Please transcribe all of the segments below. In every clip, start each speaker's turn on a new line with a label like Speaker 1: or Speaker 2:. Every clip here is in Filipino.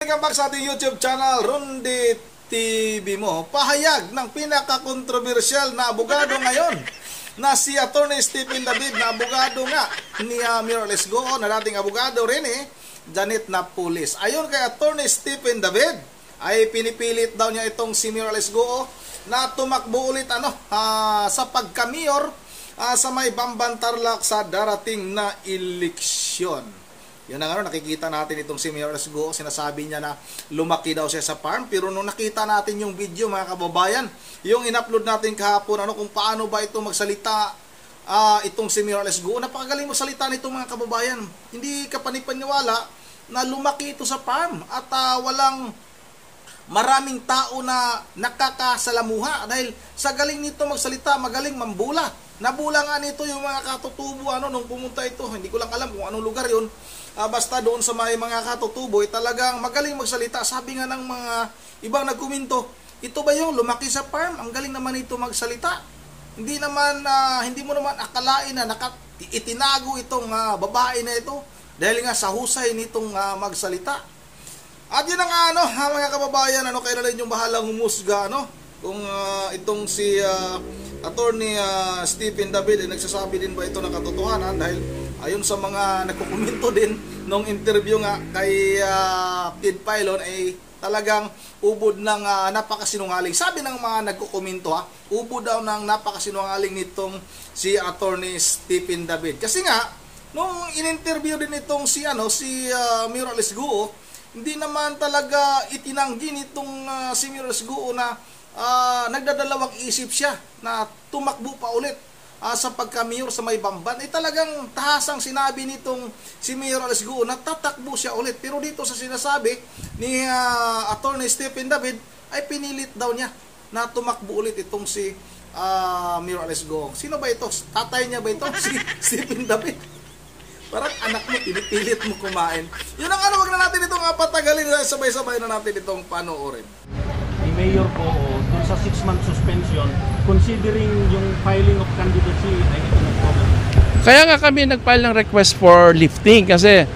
Speaker 1: Welcome back sa ating YouTube channel, Ronde TV mo. Pahayag ng pinaka-controversial na abogado ngayon na si Attorney Stephen David, na abogado nga ni Mayor Alice Goon, na dating abogado rin Janet Napoles. Ayon kay Attorney Stephen David, ay pinipilit daw niya itong si Mayor Alice Goon na tumakbo ulit sa pagka-mayor sa may Bamban Tarlac sa darating na eleksyon. Yun ang nakikita natin itong si Mayor Alice Goon, sinasabi niya na lumaki daw siya sa farm. Pero nung nakita natin yung video, mga kababayan, yung in-upload natin kahapon, kung paano ba ito magsalita itong si Mayor Alice Goon, napakagaling magsalita nito, mga kababayan. Hindi ka panipaniwala na lumaki ito sa farm at walang maraming tao na nakakasalamuha dahil sa galing nito magsalita, magaling mambula. Nabula nga nito yung mga katutubo nung pumunta ito. Hindi ko lang alam kung anong lugar yun. Basta doon sa may mga katutubo talagang magaling magsalita. Sabi nga ng mga ibang nagkomento, ito ba yung lumaki sa farm? Ang galing naman ito magsalita. Hindi mo naman akalain na itinago itong babae na ito dahil nga sa husay nitong magsalita. At yun ang mga kababayan, kayo na rin yung bahalang humusga kung itong si Attorney Stephen David ay nagsasabi din ba ito ng katotohanan, dahil ayon sa mga nagkukomento din nung interview nga kay Ted Filon ay talagang ubod ng napakasinungaling. Sabi ng mga nagkukomento ubod daw ng napakasinungaling nitong si Attorney Stephen David. Kasi nga nung in-interview din itong si Mayor Alice Goon, hindi naman talaga itinanggi nitong si Mayor Alice Goon na nagdadalawang isip siya na tumakbo pa ulit sa pagka-mayor sa may Bamban. Talagang tahasang sinabi nitong si Mayor Alice Goon na tatakbo siya ulit. Pero dito sa sinasabi ni Attorney Stephen David ay pinilit daw niya na tumakbo ulit itong si Mayor Alice Goon. Sino ba ito? Tatay niya ba ito? Si Stephen David? Parang anak mo, pinipilit mo kumain. Yun ang wag na natin itong patagalin, sabay-sabay na natin itong panoorin.
Speaker 2: Ni Mayor po dun sa 6-month suspension, considering yung filing of candidacy ay ito nag-problem.
Speaker 3: Kaya nga kami nag-file ng request for lifting kasi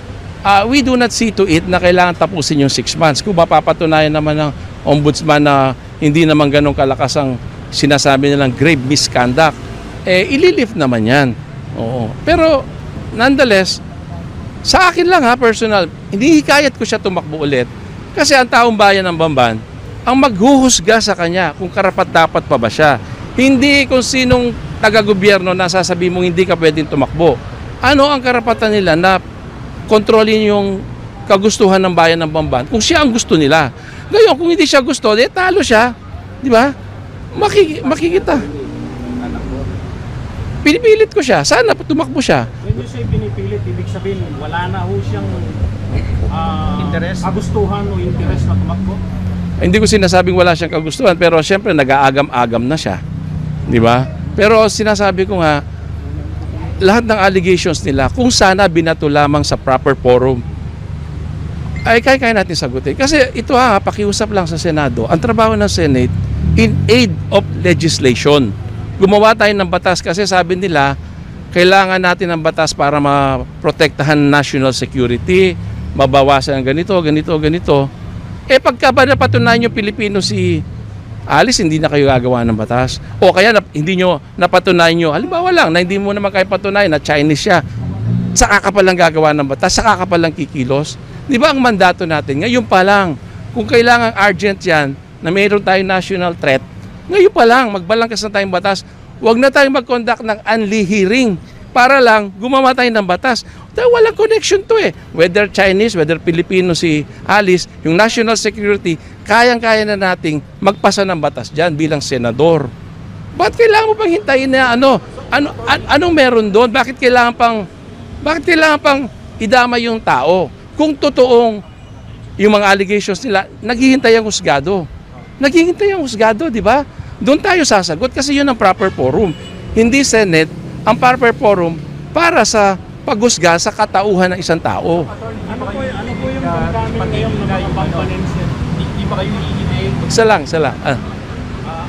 Speaker 3: we do not see to it na kailangan tapusin yung 6 months. Kung mapapatunayan naman ng ombudsman na hindi naman ganun kalakas ang sinasabi nilang grave misconduct, ililift naman yan. Oo. Pero nonetheless, sa akin lang personal, hindi hikayat ko siya tumakbo ulit kasi ang taong bayan ng Bamban ang maghuhusga sa kanya kung karapat-dapat pa ba siya. Hindi kung sinong taga-gobyerno na sasabihin mong hindi ka pwedeng tumakbo. Ano ang karapatan nila na kontrolin yung kagustuhan ng bayan ng Bamban kung siya ang gusto nila. Ngayon, kung hindi siya gusto, talo siya. Di ba? Makikita. Pinipilit ko siya. Sana tumakbo siya.
Speaker 2: When you say pinipilit, ibig sabihin wala na siyang kagustuhan o interest na tumakbo?
Speaker 3: Hindi ko sinasabing wala siyang kagustuhan, pero siyempre nag-aagam-agam na siya. Di ba? Pero sinasabi ko nga, lahat ng allegations nila, kung sana binato lamang sa proper forum, ay kaya natin sagutin. Kasi ito pakiusap lang sa Senado. Ang trabaho ng Senate, in aid of legislation. Gumawa tayo ng batas kasi sabi nila, kailangan natin ng batas para maprotektahan national security, mabawasan ng ganito. Pagka ba napatunayan yung Pilipino si Alice, hindi na kayo gagawa ng batas. O kaya hindi nyo napatunayan nyo, halimbawa lang, na hindi mo naman kayo patunayan na Chinese siya, saka ka palang gagawa ng batas, saka ka palang kikilos. Di ba ang mandato natin? Ngayon pa lang, kung kailangan urgent yan, na mayroon tayong national threat, ngayon pa lang, magbalangkas na tayong batas, huwag na tayong mag-conduct ng unli hearing para lang gumawa tayo ng batas. Dahil walang connection to Whether Chinese, whether Filipino si Alice, yung national security, kayang-kaya na nating magpasa ng batas dyan bilang senador. Bakit kailangan mo pang hintayin na anong meron doon? Bakit kailangan pang idama yung tao? Kung totoong yung mga allegations nila, naghihintay ang husgado. Di ba? Doon tayo sasagot kasi yun ang proper forum. Hindi Senate ang proper forum para sa paghusga sa katauhan ng isang tao.
Speaker 2: Ano po yung damdamin ngayon ng mga Bambanense? Hindi ba kayo i-email?
Speaker 3: Isa lang.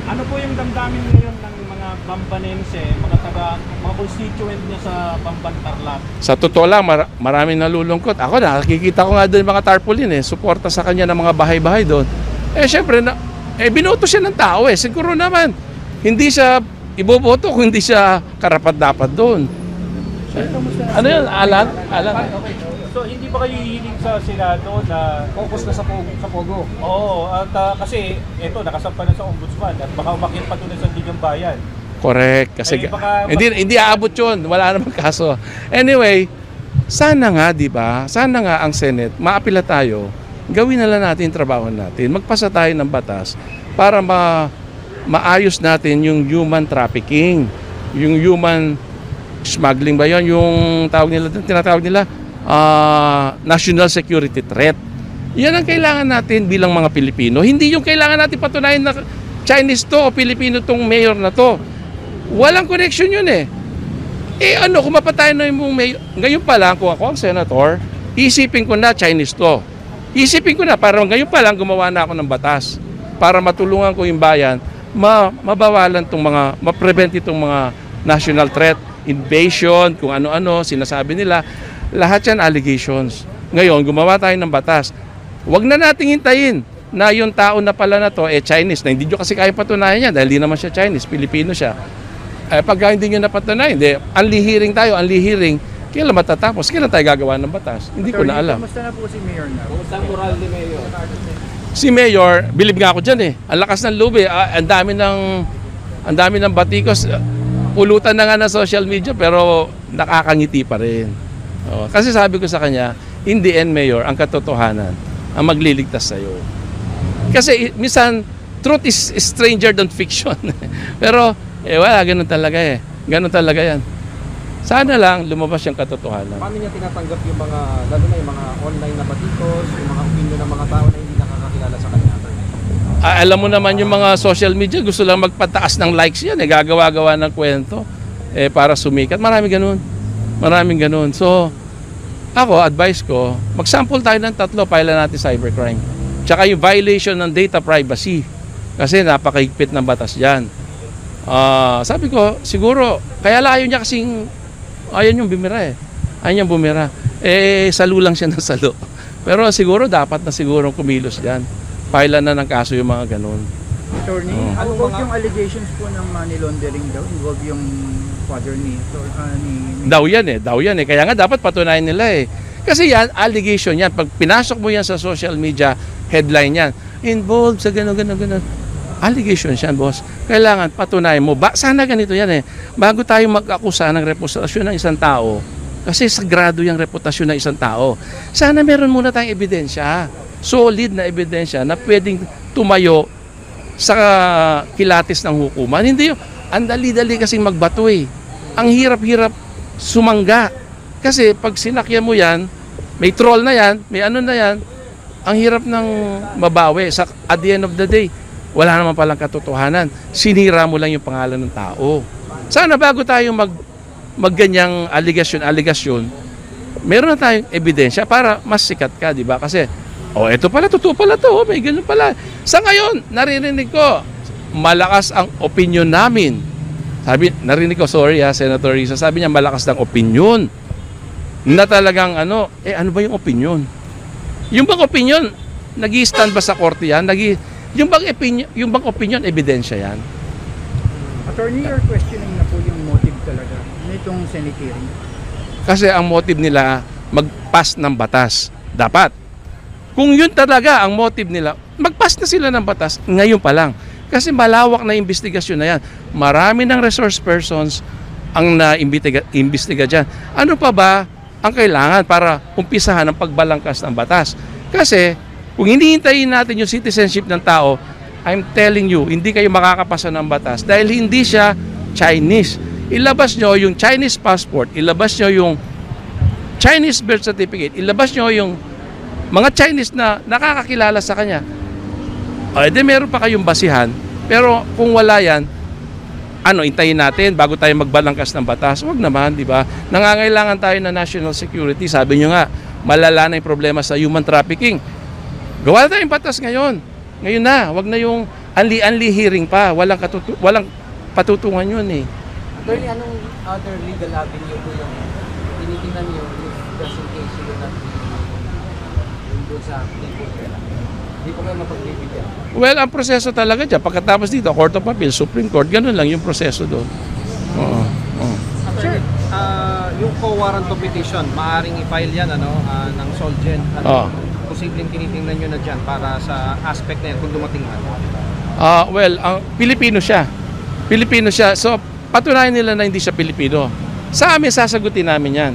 Speaker 2: Ano po yung damdamin ngayon ng mga Bambanense, mga constituent niya sa Bamban Tarlac.
Speaker 3: Sa totoo lang, maraming nalulungkot. Ako nakikita ko nga doon mga tarpaulin suporta sa kanya ng mga bahay-bahay doon. Syempre, binoto siya ng tao Siguro naman, hindi siya iboboto kung hindi siya karapat-dapat doon. Ano yun? Alan?
Speaker 2: Okay. So, hindi ba kayo hihiling sa Senado na focus na sa Pogo? Oo, at kasi ito, nakasampa na sa ombudsman at baka umakyat pa doon sa Sandigang Bayan.
Speaker 3: Correct. Kasi hindi aabot yun. Wala namang kaso. Anyway, sana nga, di ba? Sana nga ang Senate, maapila tayo, gawin na lang natin yung trabaho natin. Magpasa tayo ng batas para maayos natin yung human trafficking, yung human smuggling ba yun? Yung tinatawag nila national security threat. Yan ang kailangan natin bilang mga Pilipino. Hindi yung kailangan natin patunayan na Chinese to o Pilipino tong mayor na to. Walang connection yun kung mapatay na yung mayor, ngayon pa lang kung ako ang senator, isipin ko na Chinese to. Isipin ko na para ngayon pa lang gumawa na ako ng batas para matulungan ko yung bayan, mabawalan ma-prevent itong mga national threat, invasion, kung ano-ano, sinasabi nila. Lahat yan allegations. Ngayon, gumawa tayo ng batas. Huwag na nating hintayin na yung tao na pala na to, Chinese, na hindi nyo kasi kaya patunayan yan dahil hindi naman siya Chinese, Pilipino siya. Pagka hindi nyo napatunayan, unli-hearing tayo, kailan matatapos? Kailan tayo gagawa ng batas? Hindi ko na alam.
Speaker 4: Kumusta na po si Mayor na?
Speaker 2: Kumusta ang moral ni Mayor?
Speaker 3: Si Mayor, bilib nga ako dyan Ang lakas ng loob ang dami ng batikos. Pulutan na nga ng social media pero nakakangiti pa rin. Kasi sabi ko sa kanya, in the end, Mayor, ang katotohanan ang magliligtas sa'yo. Kasi minsan, truth is stranger than fiction. Pero, wala, ganun talaga Ganun talaga yan. Sana lang lumabas yung katotohanan.
Speaker 4: Paano niya tinatanggap yung mga, lalo na yung mga online na batikos, yung mga opinion ng mga tao na hindi nakakakilala sa kanya?
Speaker 3: Alam mo naman yung mga social media, gusto lang magpataas ng likes yan gagawa-gawa ng kwento para sumikat. Maraming ganun. So, ako, advice ko, mag-sample tayo ng 3, file natin cybercrime. Tsaka yung violation ng data privacy. Kasi napakahigpit ng batas dyan. Sabi ko, siguro, kaya ayaw niya kasing, ayaw niyang bumira Ayaw niyang bumira. Salo lang siya ng salo. Pero siguro, dapat na siguro kumilos dyan. File na ng kaso yung mga ganun.
Speaker 4: Attorney, ano yung allegations po ng money laundering daw? Involve yung father ni
Speaker 3: Daw yan Kaya nga dapat patunayan nila Kasi yan, allegation yan. Pag pinasok mo yan sa social media, headline yan. Involved sa gano'n. Allegation yan, boss. Kailangan patunayan mo. Sana ganito yan Bago tayo mag-akusa ng reputasyon ng isang tao, kasi sagrado yung reputasyon ng isang tao, sana meron muna tayong ebidensya. Solid na ebidensya na pwedeng tumayo sa kilatis ng hukuman. Hindi ang dali-dali kasing magbato Ang hirap-hirap sumangga. Kasi pag sinakyan mo yan, may troll na yan, may ano na yan, ang hirap ng mabawi. At the end of the day, wala naman palang katotohanan. Sinira mo lang yung pangalan ng tao. Sana bago tayo magganyang aligasyon, meron na tayong ebidensya para mas sikat ka, di ba? Kasi, eto pala, totoo pala to, may ganun pala. Sa ngayon, naririnig ko, malakas ang opinion namin. Narinig ko, Senator Risa, sabi niya malakas ng opinion. Na talagang ano ba yung opinion? Yung bang opinion, nag-i-stand ba sa korte yan? Yung bang opinion, ebidensya yan?
Speaker 4: Attorney, you're questioning na po yung motive talaga nitong Senate hearing.
Speaker 3: Kasi ang motive nila, mag-pass ng batas. Dapat. Kung yun talaga ang motive nila, mag-pass na sila ng batas ngayon pa lang. Kasi malawak na investigasyon na yan. Marami ng resource persons ang na-imbestiga dyan. Ano pa ba ang kailangan para umpisahan ang pagbalangkas ng batas? Kasi kung hinihintayin natin yung citizenship ng tao, I'm telling you, hindi kayo makakapasa ng batas dahil hindi siya Chinese. Ilabas nyo yung Chinese passport, ilabas nyo yung Chinese birth certificate, ilabas nyo yung mga Chinese na nakakakilala sa kanya. Meron pa kayong basihan, pero kung wala yan, hintayin natin bago tayo magbalangkas ng batas? Huwag naman, di ba? Nangangailangan tayo ng national security. Sabi nyo nga, malala na yung problema sa human trafficking. Gawa na tayong batas ngayon. Ngayon na, wag na yung unli-unli hearing pa. Walang patutungan yun eh.
Speaker 4: Attorney, anong other legal avenue po yung tinitingnan niyo if just in case you will not be doon sa Pilipinas? Hindi po kayo mapagbibigyan.
Speaker 3: Well, ang proseso talaga dyan, pagkatapos dito, Court of Appeal, Supreme Court, ganun lang yung proseso doon. Oo.
Speaker 4: Sir, yung co-warrant of petition, maaaring i-file yan ng Solgen. Posibleng tinitingnan nyo na dyan para sa aspect na yan kung dumating man?
Speaker 3: Well, ang Pilipino siya. Pilipino siya. So, patunayan nila na hindi siya Pilipino. Sa amin, sasagutin namin yan.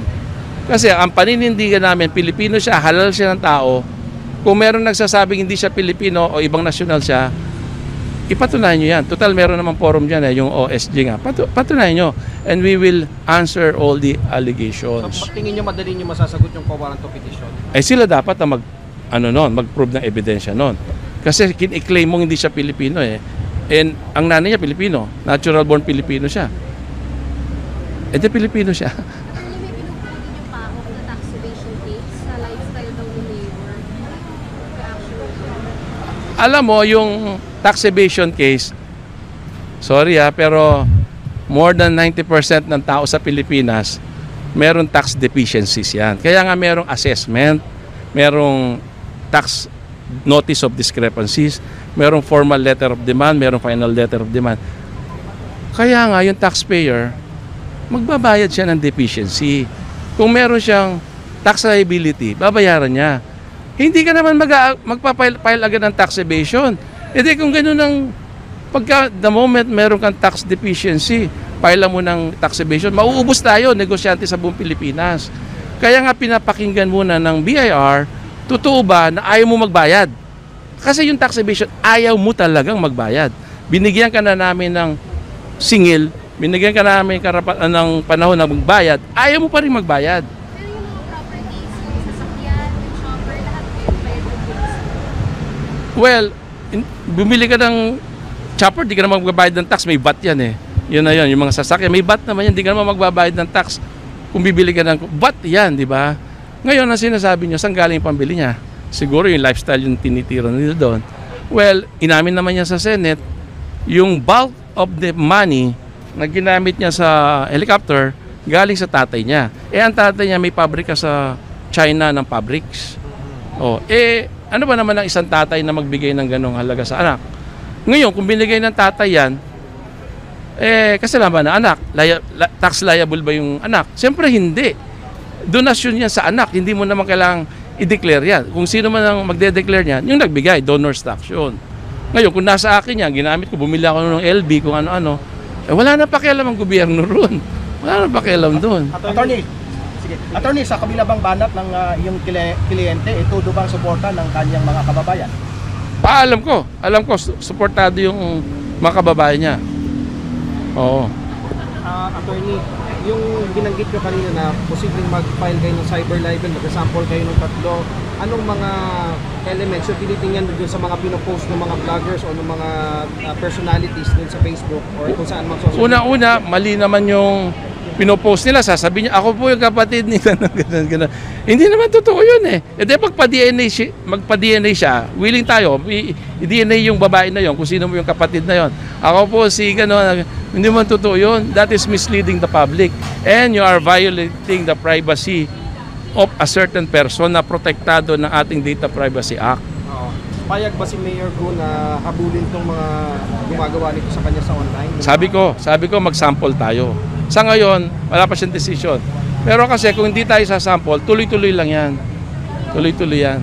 Speaker 3: Kasi ang paninindigan namin, Pilipino siya, halal siya ng tao. Kung meron nagsasabing hindi siya Pilipino o ibang nasyonal siya, ipatunayan nyo yan. Total, meron naman forum dyan, yung OSG nga. Patunayan nyo. And we will answer all the allegations.
Speaker 4: So, tingin nyo madali nyo masasagot yung co-warrant of petition?
Speaker 3: Eh sila dapat na mag-prove ng ebidensya nun. Kasi kin-claim mong hindi siya Pilipino eh. And ang nanay niya Pilipino. Natural born Pilipino siya. Eh di Pilipino siya.
Speaker 5: May pinupunin yung PAOK na tax evasion case sa lifestyle daw ni Mayor.
Speaker 3: Alam mo, yung tax evasion case, sorry pero more than 90% ng tao sa Pilipinas, meron tax deficiencies yan. Kaya nga merong assessment, merong tax notice of discrepancies, merong formal letter of demand, merong final letter of demand. Kaya nga yung taxpayer, magbabayad siya ng deficiency. Kung meron siyang tax liability, babayaran niya. Hindi ka naman magpapile agad ng tax evasion. E di kung gano'n ang pagka the moment meron kang tax deficiency, file mo ng tax evasion, mauubos tayo, negosyante sa buong Pilipinas. Kaya nga pinapakinggan muna ng BIR, totoo ba na ayaw mo magbayad? Kasi yung tax evasion, ayaw mo talagang magbayad. Binigyan ka na namin ng singil, binigyan ka na namin ng panahon na magbayad, ayaw mo pa rin magbayad.
Speaker 5: Pero yung mga properties, yung sasakyan, yung shopper, lahat kayo bayad ng police.
Speaker 3: Well, bumili ka ng chopper, di ka naman magbabayad ng tax, may VAT yan eh. Yun na yun, yung mga sasakyan, may VAT naman yan, di ka naman magbabayad ng tax. Kung bibili ka ng VAT yan, di ba? Ngayon, ang sinasabi nyo, saan galing yung pambili niya? Siguro yung lifestyle yung tinitira nila doon. Well, inamin naman niya sa Senate, yung bulk of the money na ginamit niya sa helicopter, galing sa tatay niya. Eh, ang tatay niya may pabrika sa China ng fabrics. Ano ba naman ang isang tatay na magbigay ng ganong halaga sa anak? Ngayon, kung binigay ng tatay yan, kasalanan na anak. Tax liable ba yung anak? Siyempre hindi. Donasyon yan sa anak. Hindi mo naman kailangang i-declare yan. Kung sino man ang magde-declare niyan, yung nagbigay, donor's tax yun. Ngayon, kung nasa akin yan, ginamit ko, bumili ako ng LB, kung ano-ano, wala na pakialam ang gobyerno ron. Wala na pakialam doon.
Speaker 6: Attorney, sa kabila bang banat ng iyong kliyente, itudo bang suporta ng kanyang mga kababayan?
Speaker 3: Alam ko, suportado yung mga kababayan niya. Oo.
Speaker 4: Attorney, yung binanggit ko kanina na posibleng mag-file kayo ng cyber libel, mag-sample kayo ng 3, anong mga elements yung tinitingnan doon sa mga pinopost ng mga vloggers o ng mga personalities doon sa Facebook or kung saan mag-social media?
Speaker 3: Una-una, mali naman yung pinopost nila, sasabihin niya, ako po yung kapatid ni ganun. Hindi naman totoo yun eh. E di magpa-DNA siya, willing tayo, i-DNA yung babae na yon, kung sino mo yung kapatid na yon. Ako po si gano'n, hindi naman totoo yun. That is misleading the public. And you are violating the privacy of a certain person na protektado ng ating Data Privacy Act.
Speaker 4: Payag ba si Mayor Go na habulin tong mga gumagawa nito sa kanya sa online?
Speaker 3: Sabi ko mag-sample tayo. Sa ngayon, wala pa siyang decision. Pero kasi kung hindi tayo sa-sample, tuloy-tuloy lang yan. Tuloy-tuloy yan.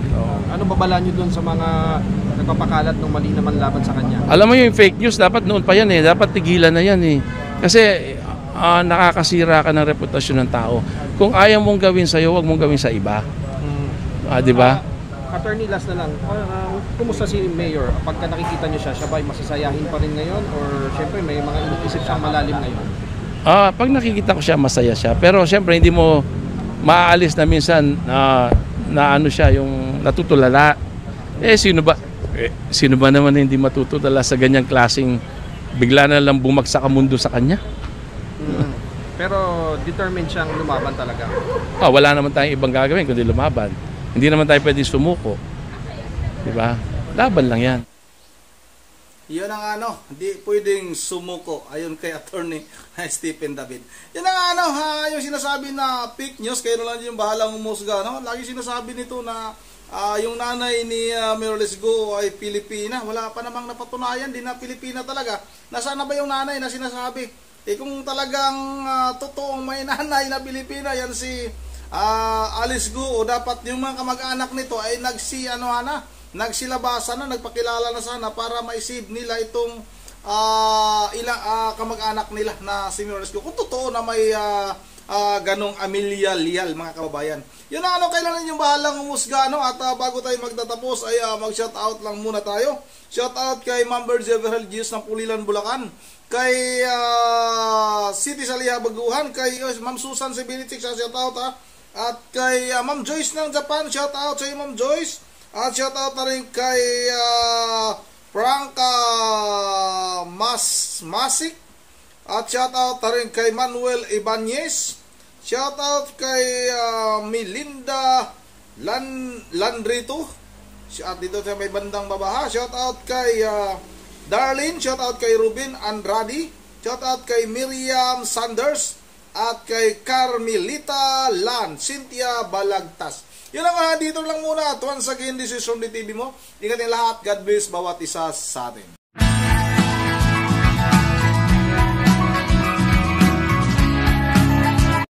Speaker 4: Ano babala nyo doon sa mga nagpapakalat ng mali naman laban sa kanya?
Speaker 3: Alam mo yung fake news, dapat noon pa yan eh. Dapat tigilan na yan eh. Kasi nakakasira ka ng reputasyon ng tao. Kung ayaw mong gawin sa'yo, huwag mong gawin sa iba. Di ba?
Speaker 4: Attorney, last na lang. Kumusta si Mayor? Pagka nakikita niyo siya ba ay masasayahin pa rin ngayon? Or syempre may mga inisip siyang malalim ngayon?
Speaker 3: Pag nakikita ko siya, masaya siya. Pero syempre hindi mo maaalis na minsan na ano siya, yung natutulala. Sino ba naman hindi matutulala sa ganyang klaseng bigla na lang bumagsak ang mundo sa kanya?
Speaker 4: Pero determined siyang lumaban talaga.
Speaker 3: Wala naman tayong ibang gagawin kundi lumaban. Hindi naman tayo pwedeng sumuko. Diba? Laban lang yan.
Speaker 1: Yun ang hindi pwedeng sumuko ayon kay Attorney Stephen David. Yun ang yung sinasabi na fake news, kayo na lang yung bahalang umusga, Lagi sinasabi nito na yung nanay ni Mayor Lesgo ay Pilipina. Wala pa namang napatunayan din na Pilipina talaga. Nasaan na ba yung nanay na sinasabi? Kung talagang totoong may nanay na Pilipina, yan si Alice Go, o dapat yung mga kamag-anak nito ay nagsilabasan na, nagpakilala na sana para ma-save nila itong ilang kamag-anak nila na si Mayor Lesgo. Kung totoo na may ganong amilyal mga kababayan. Yun na kailangan yung bahalang umusga, at bago tayo magtatapos ay mag-shoutout lang muna tayo. Shoutout kay Ma'am Berger Verhelgius ng Pulilan, Bulacan, kay City Saliha, Baguhan, kay Ma'am Susan Sibilitik, shoutout at kay Ma'am Joyce ng Japan, shoutout sa Ma'am Joyce, at shoutout na rin kay Franca Masik, at shoutout na rin kay Manuel Ibanez, shoutout kay Melinda Landrito, at dito sa may bandang babaha, shoutout kay Darlene, shoutout kay Ruben Andrade, shoutout kay Miriam Sanders, at kay Carmelita Lan, Cynthia Balagtas. Yun ang dito lang muna. At once again, this is Ronde TV mo. Ingatin lahat. God bless bawat isa sa atin.